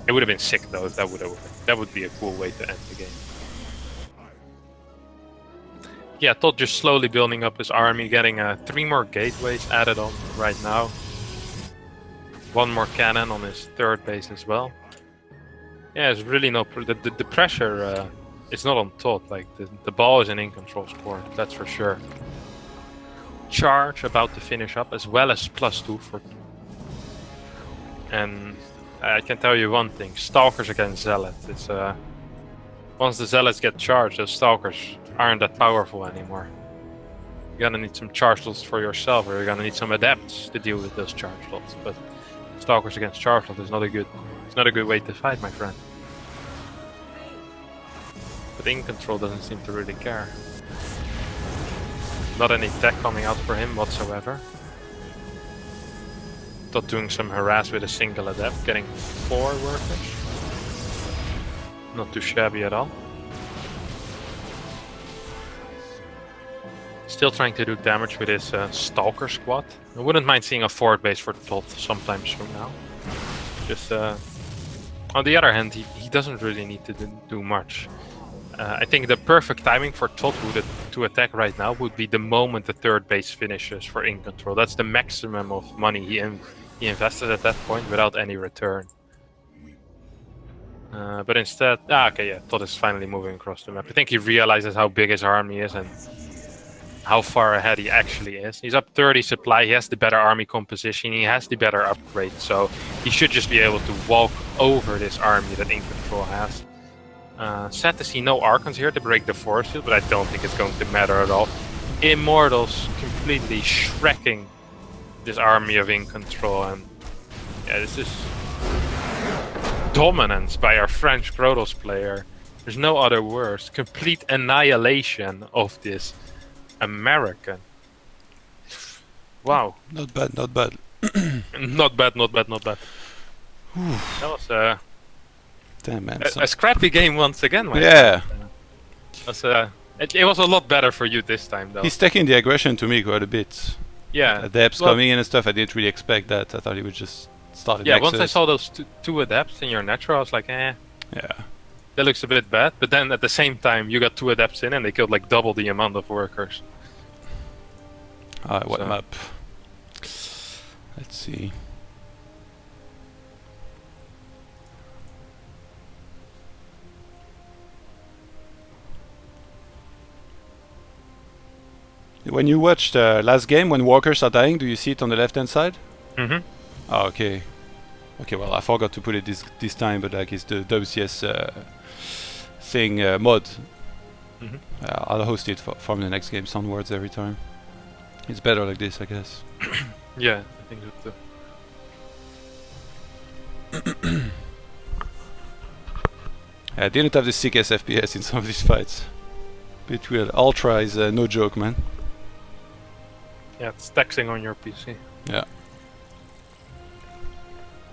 it would have been sick though if that would have worked. That would be a cool way to end the game. Yeah, ToD just slowly building up his army, getting 3 more gateways added on right now. 1 more cannon on his third base as well. Yeah, there's really no... The pressure is not on ToD. Like, the ball is in iNcontrol's court, that's for sure. Charge about to finish up, as well as +2 for... And I can tell you one thing. Stalkers against Zealots. It's once the Zealots get charged, those Stalkers aren't that powerful anymore. You're gonna need some charge slots for yourself, or you're gonna need some adepts to deal with those charge slots. But Stalkers against charge slots is not a good way to fight, my friend. But iNcontroL doesn't seem to really care. Not any tech coming out for him whatsoever. ToD doing some harass with a single adept, getting 4 workers. Not too shabby at all. Still trying to do damage with his Stalker squad. I wouldn't mind seeing a 4th base for ToD sometime soon now. Just on the other hand, he doesn't really need to do much. I think the perfect timing for ToD to attack right now would be the moment the 3rd base finishes for iNcontroL. That's the maximum of money he invested at that point without any return. But instead, okay, yeah, ToD is finally moving across the map. I think he realizes how big his army is and how far ahead he actually is. He's up 30 supply, he has the better army composition, he has the better upgrade, so he should just be able to walk over this army that iNcontroL has. Sad to see no Archons here to break the force field, but I don't think it's going to matter at all. Immortals completely shrekking this army of iNcontroL, and yeah, this is dominance by our French Protoss player. There's no other words. Complete annihilation of this American. Wow. Not bad, not bad. Not bad, not bad, not bad. That was Damn, man. a scrappy game once again. Yeah. It was a lot better for you this time, though. He's taking the aggression to me quite a bit. Yeah. Adepts coming in and stuff, I didn't really expect that. I thought he would just start at Yeah, Nexus. once I saw those two Adepts in your natural, I was like, eh. Yeah. That looks a bit bad. But then at the same time, you got 2 Adepts in and they killed like double the amount of workers. Alright, what So- map? Let's see. When you watch the last game, when walkers are dying, do you see it on the left-hand side? Mm-hmm. Oh, okay. Okay, well, I forgot to put it this time, but like it's the WCS thing mod. Mhm. I'll host it from the next game onwards every time. It's better like this, I guess. Yeah, I think so too. I didn't have the sickest FPS in some of these fights. Bit weird. Ultra is no joke, man. Yeah, it's taxing on your PC. Yeah.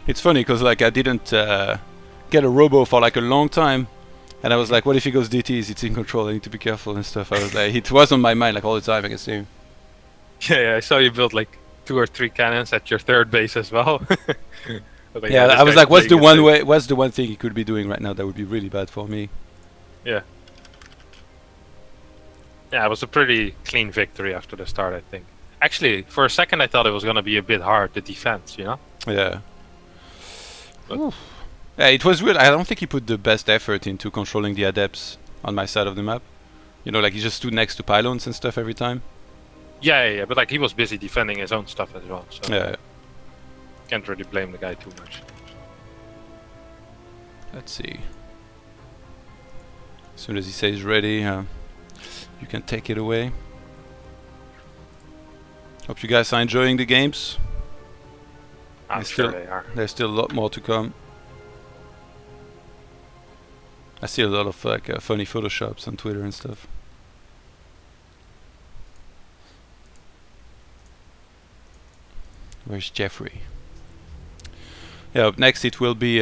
It's funny because like I didn't get a robo for like a long time, and I was like, what if he goes DTs? It's iNcontroL. I need to be careful and stuff. I was like, it was on my mind like all the time. I can see. Yeah, I saw you build like 2 or 3 cannons at your 3rd base as well. But, Yeah, this I was guy's like, what's the playing one it way? What's the one thing he could be doing right now that would be really bad for me? safe. Yeah, it was a pretty clean victory after the start, I think. Actually, for a second I thought it was going to be a bit hard, the defense, you know? Yeah. But- Oof. Yeah, it was weird. I don't think he put the best effort into controlling the adepts on my side of the map. You know, like he just stood next to pylons and stuff every time. Yeah, but like he was busy defending his own stuff as well, so Yeah. can't really blame the guy too much. Let's see. As soon as he says ready, you can take it away. Hope you guys are enjoying the games. I'm It's sure still- they are. There's still a lot more to come. I see a lot of like funny photoshops on Twitter and stuff. Where's Jeffrey? Yeah, up next it will be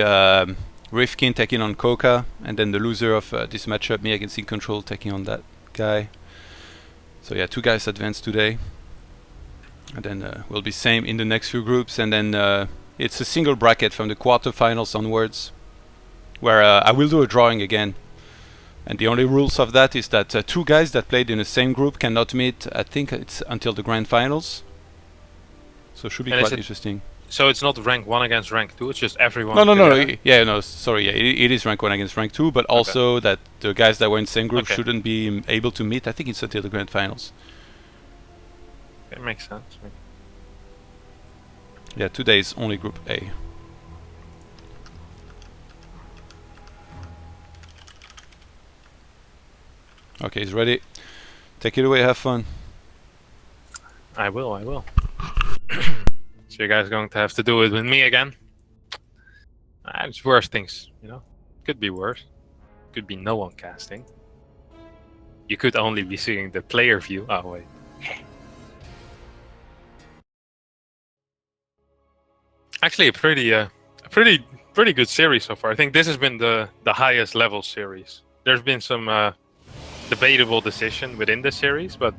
Rifkin taking on Koka, and then the loser of this matchup, me against iNcontroL, taking on that guy. So yeah, 2 guys advanced today. And then we'll be same in the next few groups, and then it's a single bracket from the quarterfinals onwards, where I will do a drawing again. And the only rules of that is that 2 guys that played in the same group cannot meet, I think it's until the grand finals. So it should be And is quite it interesting. So it's not rank 1 against rank 2, it's just everyone. No, together? yeah, no, sorry, yeah, it is rank 1 against rank 2, but also that the guys that were in the same group Okay. shouldn't be able to meet. I think it's until the grand finals. It makes sense. Yeah, today is only group A. Okay, he's ready. Take it away, have fun. I will. So you guys are going to have to do it with me again. It's worse things, you know? Could be worse. Could be no one casting. You could only be seeing the player view. Oh, wait. Actually, a pretty good series so far. I think this has been the highest level series. There's been some debatable decision within the series, but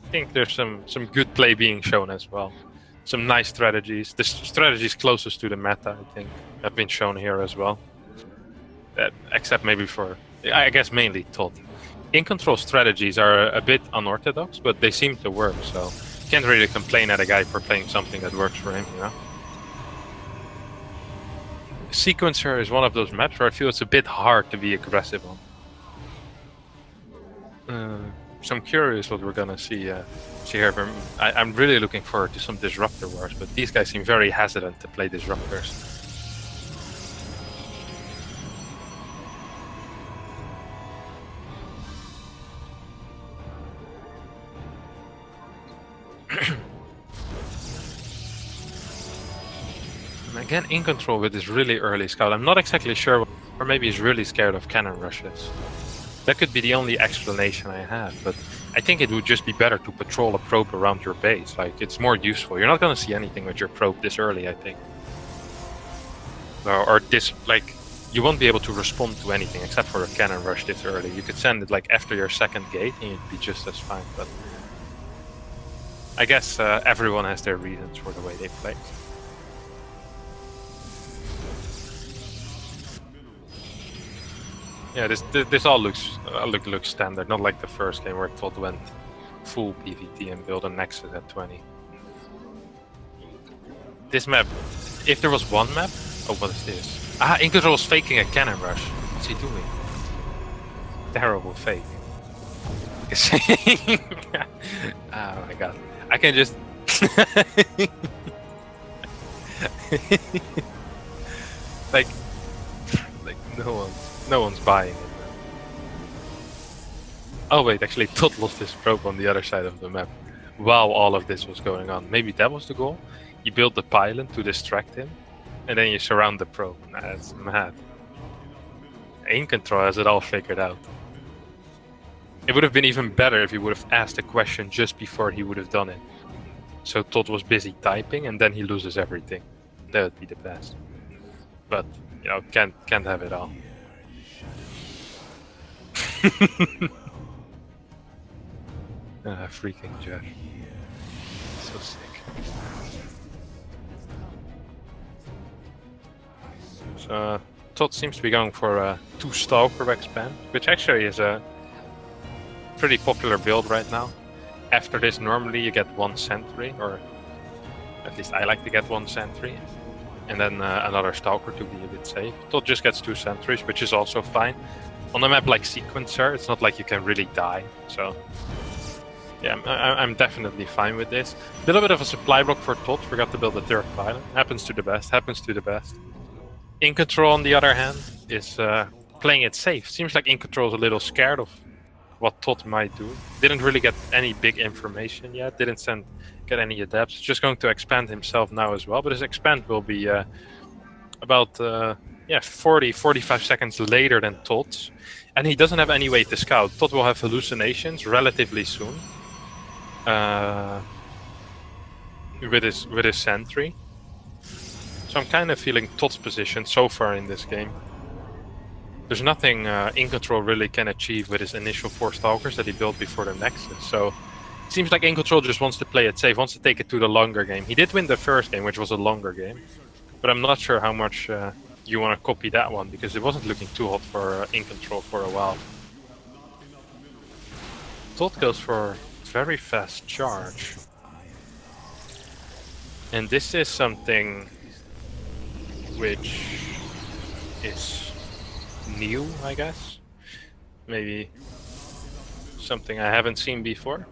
I think there's some good play being shown as well. Some nice strategies. The strategies closest to the meta, I think, have been shown here as well. Except maybe for, I guess, mainly ToD. iNcontroL strategies are a bit unorthodox, but they seem to work, so can't really complain at a guy for playing something that works for him, you know? Sequencer is one of those maps where I feel it's a bit hard to be aggressive on. So I'm curious what we're gonna see here. I'm really looking forward to some disruptor wars, but these guys seem very hesitant to play disruptors. Again, iNcontroL with this really early scout. I'm not exactly sure, or maybe he's really scared of cannon rushes. That could be the only explanation I have, but I think it would just be better to patrol a probe around your base. Like, it's more useful. You're not going to see anything with your probe this early, I think. Or this, like, you won't be able to respond to anything except for a cannon rush this early. You could send it, like, after your second gate and you'd be just as fine, but I guess everyone has their reasons for the way they play. Yeah, this all looks standard, not like the first game where ToD went full PvP and built a Nexus at 20. This map, if there was one map... Oh, what is this? Ah, iNcontroL was faking a cannon rush. What's he doing? Terrible fake. Oh my god. I can just... like no one's buying it. Oh wait, actually ToD lost his probe on the other side of the map while all of this was going on. Maybe that was the goal? You build the pylon to distract him, and then you surround the probe. Nah, that's mad. iNcontroL has it all figured out. It would have been even better if he would have asked a question just before he would have done it. So ToD was busy typing and then he loses everything. That would be the best. But, you know, can't have it all. Freaking Josh. So sick. So, ToD seems to be going for a 2 Stalker expand, which actually is a pretty popular build right now. After this, normally you get 1 Sentry, or at least I like to get 1 Sentry, and then another Stalker to be a bit safe. ToD just gets 2 Sentries, which is also fine. On a map like Sequencer, it's not like you can really die, so yeah, I'm definitely fine with this. A little bit of a supply block for ToD, forgot to build a 3rd pylon. Happens to the best, iNcontroL, on the other hand, is playing it safe. Seems like iNcontroL is a little scared of what ToD might do. Didn't really get any big information yet, didn't get any adepts. Just going to expand himself now as well, but his expand will be about 40-45 seconds later than ToD's. And he doesn't have any way to scout. ToD will have hallucinations relatively soon. With his sentry. So I'm kind of feeling ToD's position so far in this game. There's nothing iNcontroL really can achieve with his initial 4 Stalkers that he built before the Nexus. So it seems like iNcontroL just wants to play it safe, wants to take it to the longer game. He did win the first game, which was a longer game. But I'm not sure how much you want to copy that one, because it wasn't looking too hot for iNcontroL for a while. ToD goes for very fast charge. And this is something which is new, I guess. Maybe something I haven't seen before.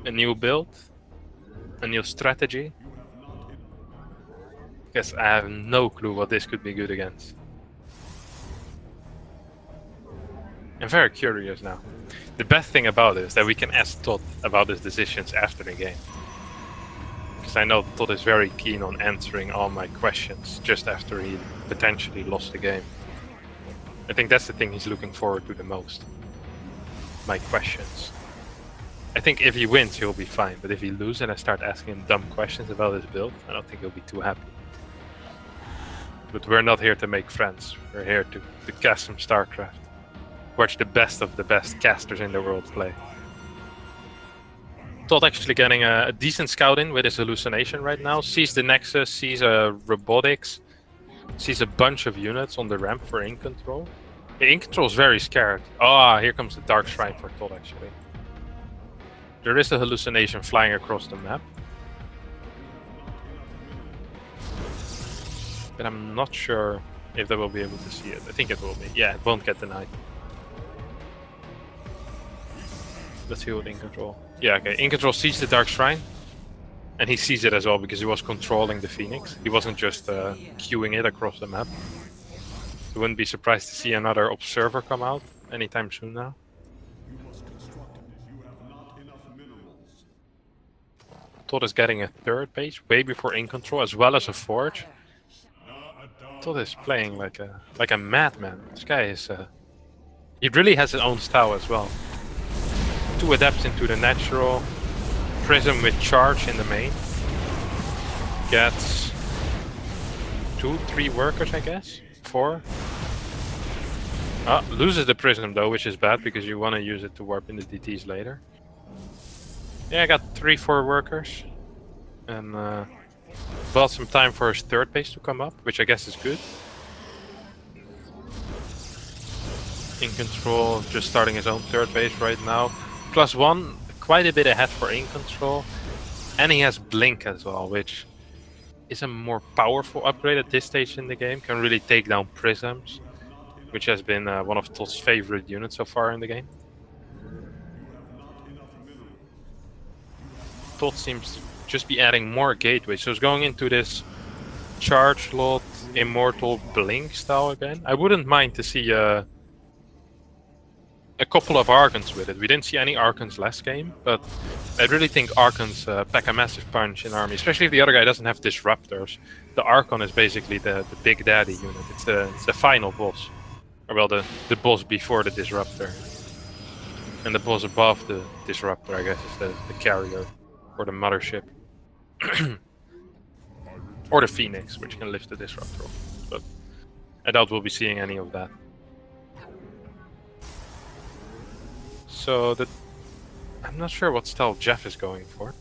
A new build, a new strategy. Guess I have no clue what this could be good against. I'm very curious now. The best thing about it is that we can ask ToD about his decisions after the game. Because I know ToD is very keen on answering all my questions just after he potentially lost the game. I think that's the thing he's looking forward to the most. My questions. I think if he wins, he'll be fine. But if he loses and I start asking him dumb questions about his build, I don't think he'll be too happy. But we're not here to make friends. We're here to cast some StarCraft. Watch the best of the best casters in the world play. ToD actually getting a decent scout in with his hallucination right now. Sees the Nexus, sees robotics, sees a bunch of units on the ramp for iNcontroL. The iNcontroL is very scared. Ah, here comes the Dark Shrine for ToD actually. There is a hallucination flying across the map. But I'm not sure if they will be able to see it. I think it will be. Yeah, it won't get denied. Let's see what iNcontroL. Yeah, okay. iNcontroL sees the Dark Shrine. And he sees it as well because he was controlling the Phoenix. He wasn't just queuing it across the map. I wouldn't be surprised to see another observer come out anytime soon now. ToD is getting a 3rd base way before iNcontroL, as well as a forge. ToD is playing like a madman. This guy is he really has his own style as well. 2 adapts into the natural. Prism with charge in the main. Gets 2, 3 workers, I guess. 4. Loses the prism though, which is bad because you want to use it to warp in the DTs later. Yeah, I got 3, 4 workers. And bought some time for his third base to come up, which I guess is good. iNcontroL just starting his own third base right now. +1, quite a bit ahead for iNcontroL. And he has Blink as well, which is a more powerful upgrade at this stage in the game. Can really take down prisms, which has been one of ToD's favorite units so far in the game. ToD seems to just be adding more gateways, so it's going into this charge lot, immortal Blink style again. I wouldn't mind to see a couple of Archons with it. We didn't see any Archons last game, but I really think Archons pack a massive punch in army, especially if the other guy doesn't have disruptors. The Archon is basically the big daddy unit. It's the final boss, or well, the boss before the disruptor, and the boss above the disruptor, I guess, is the carrier or the mothership, or the Phoenix, which can lift the disruptor off. But I doubt we'll be seeing any of that. So I'm not sure what style Jeff is going for.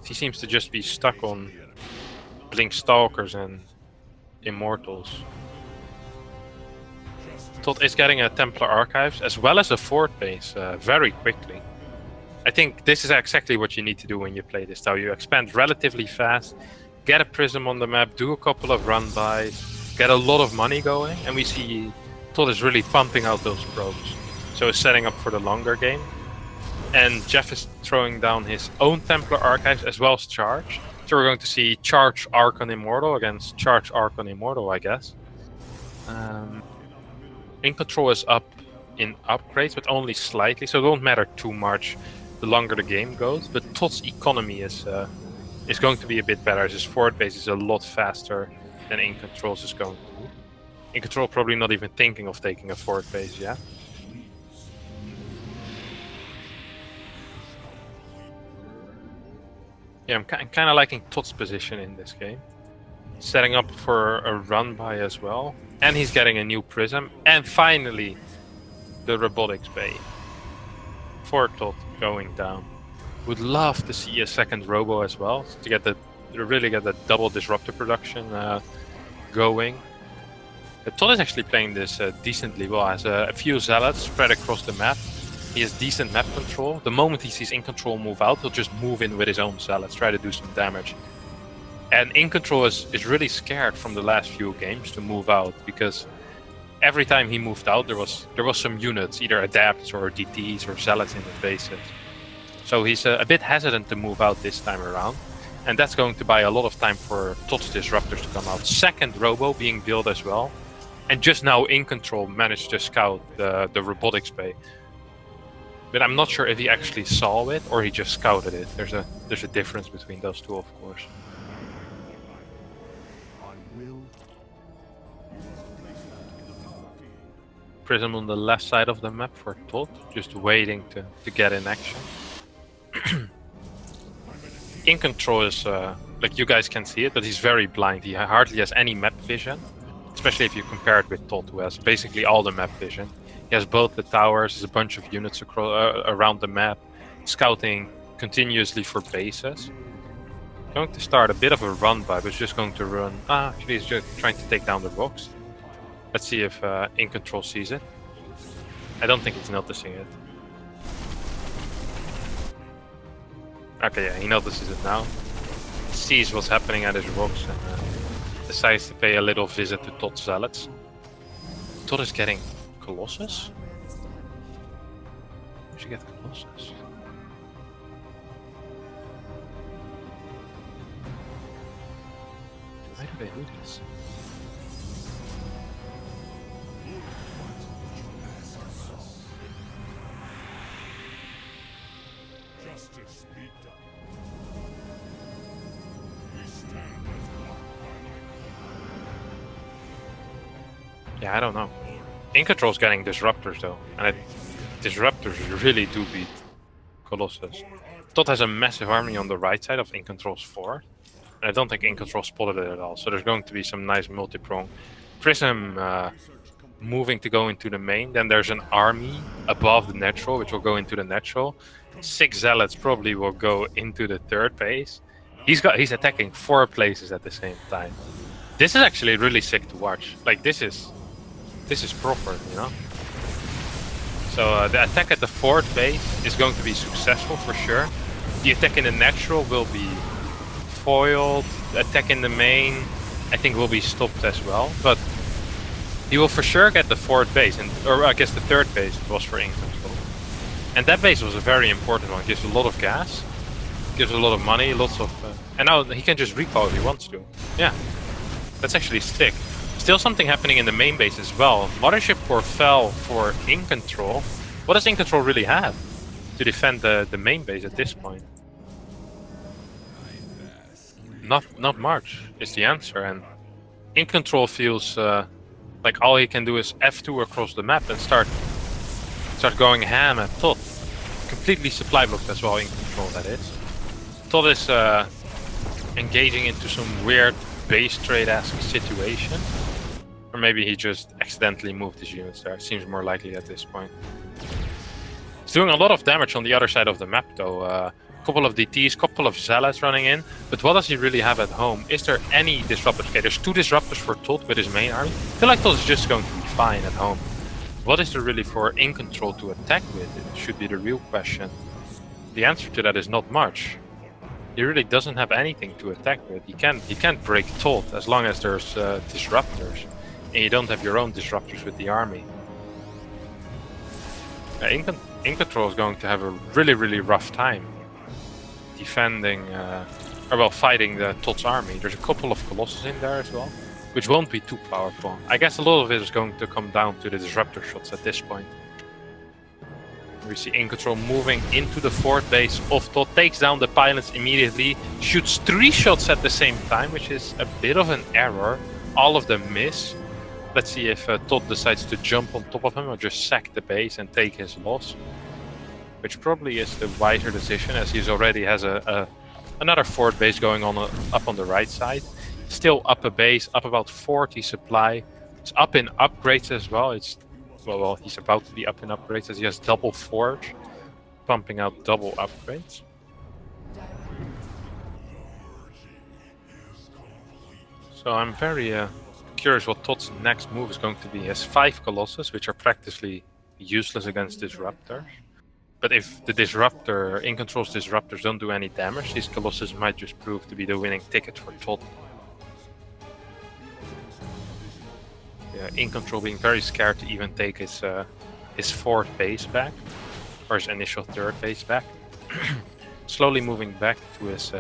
He seems to just be stuck on Blink Stalkers and Immortals. ToD is getting a Templar Archives as well as a Fort base very quickly. I think this is exactly what you need to do when you play this style. You expand relatively fast, get a prism on the map, do a couple of run-bys, get a lot of money going, and we see ToD is really pumping out those probes. So he's setting up for the longer game. And Jeff is throwing down his own Templar Archives as well as Charge. So we're going to see Charge Archon Immortal against Charge Archon Immortal, I guess. iNcontroL is up in upgrades, but only slightly, so it won't matter too much the longer the game goes. But ToD's economy is going to be a bit better. His forward base is a lot faster than iNcontrol's is going to be. iNcontroL probably not even thinking of taking a forward base yet. Yeah, I'm kind of liking ToD's position in this game. Setting up for a run-by as well. And he's getting a new prism. And finally, the robotics bay. For ToD going down. Would love to see a second robo as well, to really get the double disruptor production going. ToD is actually playing this decently well. Has a few zealots spread across the map. He has decent map control. The moment he sees iNcontroL move out, he'll just move in with his own zealots, try to do some damage. And iNcontroL is really scared from the last few games to move out, because every time he moved out, there was some units, either adapts or DTs or zealots in his bases. So he's a bit hesitant to move out this time around, and that's going to buy a lot of time for ToD's disruptors to come out. Second robo being built as well, and just now iNcontroL managed to scout the robotics bay. But I'm not sure if he actually saw it or he just scouted it. There's a difference between those two, of course. Prism on the left side of the map for ToD, just waiting to get in action. iNcontroL is, like you guys can see it, but he's very blind. He hardly has any map vision, especially if you compare it with ToD, who has basically all the map vision. He has both the towers, there's a bunch of units around the map, scouting continuously for bases. Going to start a bit of a run-by, but just going to run... actually he's just trying to take down the rocks. Let's see if iNcontroL sees it. I don't think he's noticing it. Okay, yeah, he notices it now. Sees what's happening at his rocks and decides to pay a little visit to ToD's zealots. ToD is getting Colossus? We should get Colossus. Why do they do this? Justice be done. We stand as one. Yeah, I don't know. iNcontrol's getting disruptors though, and disruptors really do beat Colossus. ToD has a massive army on the right side of iNcontrol's 4. And I don't think iNcontrol spotted it at all, so there's going to be some nice multi-prong. Prism moving to go into the main, then there's an army above the natural, which will go into the natural. 6 zealots probably will go into the third base. He's attacking 4 places at the same time. This is actually really sick to watch. Like this is proper, you know. So the attack at the 4th base is going to be successful for sure. The attack in the natural will be foiled. The attack in the main, I think, will be stopped as well. But he will for sure get the 4th base, or I guess the 3rd base was for iNcontrol. And that base was a very important one. It gives a lot of gas, gives a lot of money, lots of... and now he can just recall if he wants to. Yeah, that's actually sick. Still something happening in the main base as well. Mothership Core fell for iNcontrol. What does iNcontrol really have to defend the main base at this point? Not much is the answer, and iNcontrol feels like all he can do is F2 across the map and start going ham at ToD. Completely supply blocked as well, iNcontrol that is. ToD is engaging into some weird base trade-esque situation. Or maybe he just accidentally moved his units there. Seems more likely at this point. He's doing a lot of damage on the other side of the map though. Couple of DTs, couple of zealots running in. But what does he really have at home? Is there any disruptors? Okay, there's 2 disruptors for ToD with his main army. I feel like ToD is just going to be fine at home. What is there really for iNcontrol to attack with? It should be the real question. The answer to that is not much. He really doesn't have anything to attack with. He can't break ToD as long as there's disruptors. And you don't have your own disruptors with the army. iNcontrol is going to have a really rough time defending, fighting the ToD's army. There's a couple of Colossus in there as well, which won't be too powerful. I guess a lot of it is going to come down to the disruptor shots at this point. We see iNcontrol moving into the 4th base of ToD, takes down the pilots immediately, shoots 3 shots at the same time, which is a bit of an error. All of them miss. Let's see if ToD decides to jump on top of him or just sack the base and take his loss. Which probably is the wiser decision, as he already has another 4th base going on up on the right side. Still up a base, up about 40 supply. It's up in upgrades as well. Well, he's about to be up in upgrades as he has double forge, pumping out double upgrades. So I'm very curious what ToD's next move is going to be. He has 5 Colossus, which are practically useless against disruptors. But if the iNcontrol's disruptors don't do any damage, these Colossus might just prove to be the winning ticket for ToD. Yeah, iNcontrol being very scared to even take his 4th base back, or his initial 3rd base back. Slowly moving back to his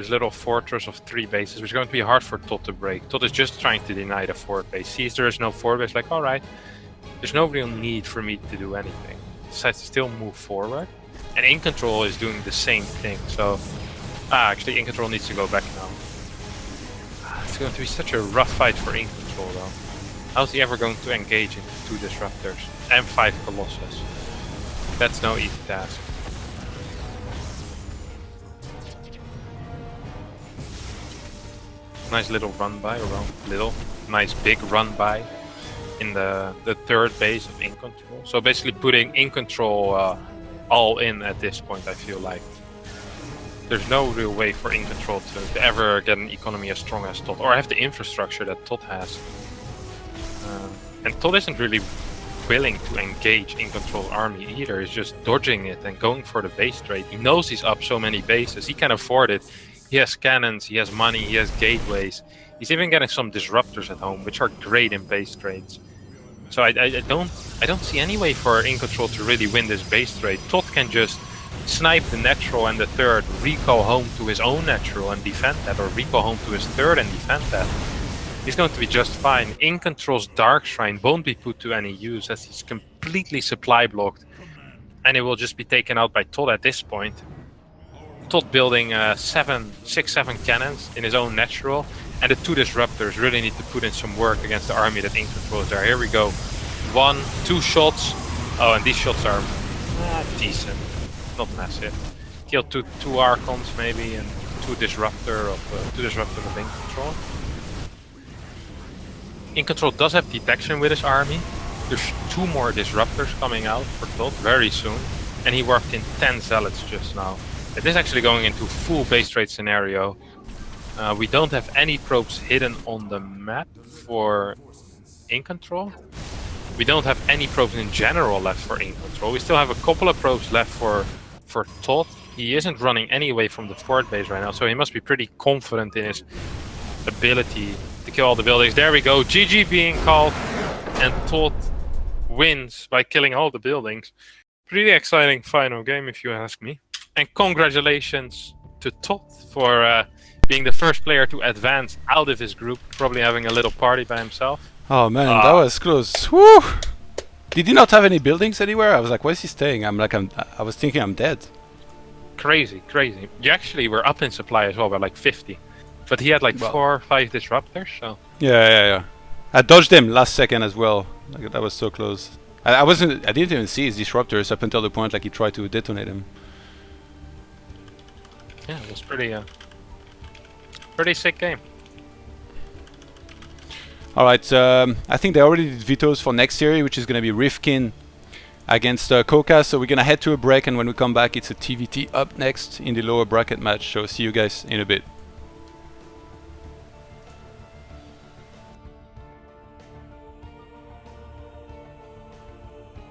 little fortress of 3 bases, which is going to be hard for ToD to break. ToD is just trying to deny the 4th base. Sees there is no 4th base, like, alright, there's no real need for me to do anything. Decides to still move forward, and iNcontrol is doing the same thing. So, actually, iNcontrol needs to go back now. It's going to be such a rough fight for iNcontrol, though. How's he ever going to engage into 2 disruptors and 5 Colossus? That's no easy task. Nice little run by, nice big run by in the 3rd base of iNcontrol. So basically putting iNcontrol all in at this point, I feel like. There's no real way for iNcontrol to ever get an economy as strong as ToD, or have the infrastructure that ToD has. And ToD isn't really willing to engage iNcontrol army either. He's just dodging it and going for the base trade. He knows he's up so many bases, he can afford it. He has cannons, he has money, he has gateways. He's even getting some disruptors at home, which are great in base trades. So I don't see any way for iNcontrol to really win this base trade. ToD can just snipe the natural and the 3rd, recall home to his own natural and defend that, or recall home to his 3rd and defend that. He's going to be just fine. iNcontrol's Dark Shrine won't be put to any use as he's completely supply blocked, and it will just be taken out by ToD at this point. ToD building 6-7 cannons in his own natural, And the two disruptors really need to put in some work against the army that iNcontroL is there. Here we go. 1, 2 shots. Oh, and these shots are decent. Not massive. Kill two Archons maybe, and two disruptors of iNcontroL. iNcontroL does have detection with his army. There's 2 more disruptors coming out for ToD very soon. And he worked in 10 zealots just now. It is actually going into full base trade scenario. We don't have any probes hidden on the map for iNcontroL. We don't have any probes in general left for iNcontroL. We still have a couple of probes left for ToD. He isn't running anyway from the fort base right now, so he must be pretty confident in his ability to kill all the buildings. There we go, GG being called, and ToD wins by killing all the buildings. Pretty exciting final game if you ask me. And congratulations to ToD for being the first player to advance out of his group, probably having a little party by himself. Oh man, that was close. Woo! Did he not have any buildings anywhere? I was like, where's he staying? I was thinking I'm dead. Crazy, crazy. You actually were up in supply as well by like 50. But he had like 4 or 5 disruptors, so... Yeah. I dodged him last second as well. Like, that was so close. I didn't even see his disruptors up until the point like he tried to detonate him. Yeah, it was pretty sick game. Alright, I think they already did vetoes for next series, which is going to be Rifkin against Koka. So we're going to head to a break, and when we come back, it's a TVT up next in the lower bracket match. So see you guys in a bit.